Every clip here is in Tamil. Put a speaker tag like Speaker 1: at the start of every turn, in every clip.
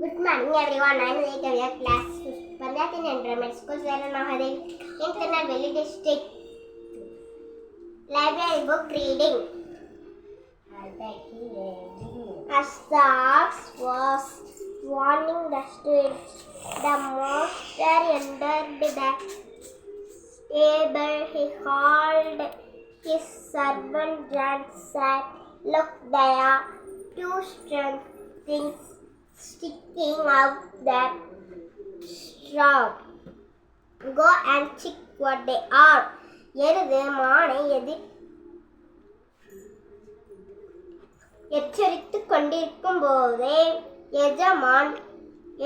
Speaker 1: Good morning everyone. I am Ekavya, class 5th in Environment School, Sara Mahadev, in Tirunelveli district. Library book reading. As the ox was warning the streets, the master entered the stable. He called his servant and said, "Look, there are two strange things sticking out that straw. Go and check what they are." எருது மானை எச்சரித்துக் கொண்டிருக்கும் போதே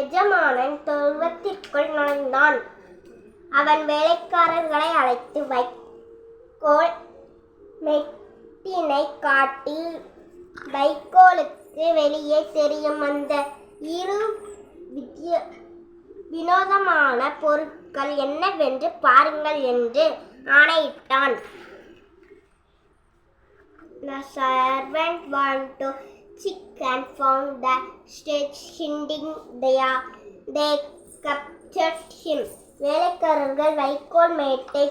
Speaker 1: எஜமானன் தொழுவத்திற்குள் நுழைந்தான். அவன் வேலைக்காரர்களை அழைத்து வைக்கோல் மெட்டினை காட்டி, வைக்கோலுக்கு வெளியே தெரியும் அந்த இரு வினோதமான பொருட்கள் என்னவென்று பாருங்கள் என்று ஆணையிட்டான். The servant went to check and found the stage hiding there. They captured him. வேலைக்காரர்கள் வைக்கோல் மேட்டை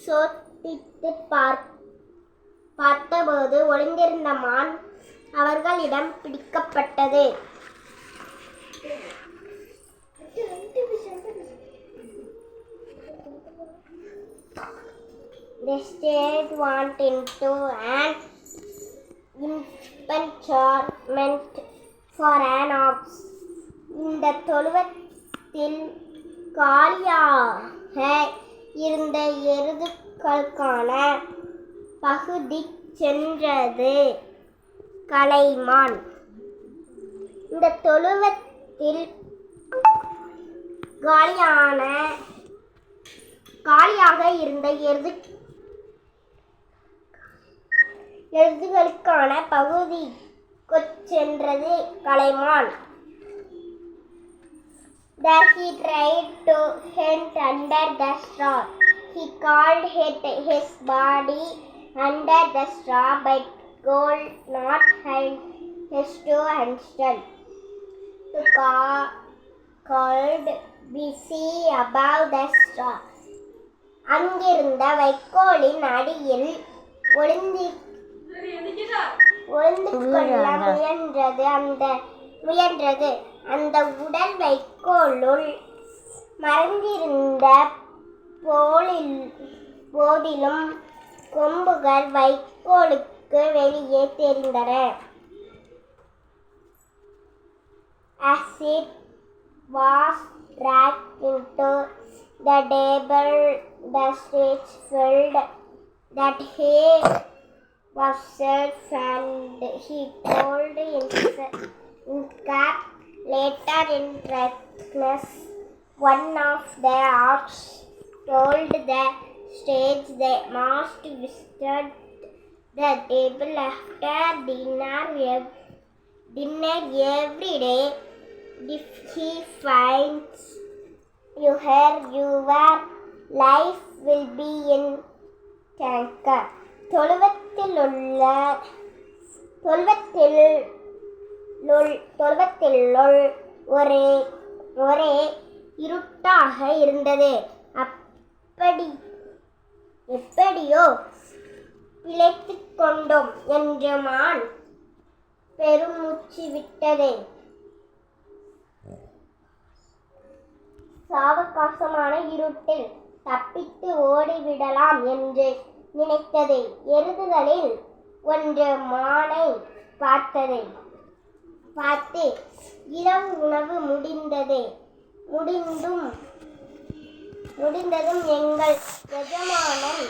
Speaker 1: சோதித்து பார்த்தபோது ஒளிந்திருந்த மான் அவர்களிடம் பிடிக்கப்பட்டது. They stayed went into an impeachment for an ox. இந்த தொழுவத்தில் காலியாக இருந்த எருதுகளுக்கான பகுதி சென்றது கலைமான். இந்த தொழுவத்தில் காலியாக இருந்த எருதுகளுக்கான பகுதி சென்றது கலைமான். There he tried to hunt under the straw. He called his body under the straw, but could not find his two hands. To called busy above the straw. அங்கிருந்த வைக்கோலின் அடியில் ஒளிந்து கொள்ள முயன்றது. அந்த உடல் வைக்கோலுள் மறைந்திருந்த போதிலும் கொம்புகள் வைக்கோலுக்கு வெளியே தெரிந்தன. As it was dragged into the table, the stage filled that he was self, and he told in cap. Later in darkness, one of the ox told the stage they must visit the table after dinner every day. If he finds you here, your life will be in danger. தொழுவத்திலுள் ஒரே இருட்டாக இருந்தது. எப்படியோ பிழைத்துக் கொண்டோம் என்று மான் பெருமூச்சு விட்டது. சாவகாசமான இருட்டில் தப்பித்து ஓடிவிடலாம் என்று நினைத்தது. எருதுகளில் ஒன்று மானை பார்த்து, இரவு உணவு முடிந்ததும் எங்கள் எஜமானன்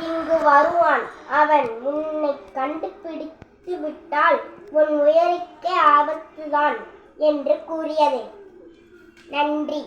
Speaker 1: இங்கு வருவான். அவன் உன்னை கண்டுபிடித்து விட்டால் உன் உயிருக்கே ஆபத்துதான் என்று கூறியது. நன்றி.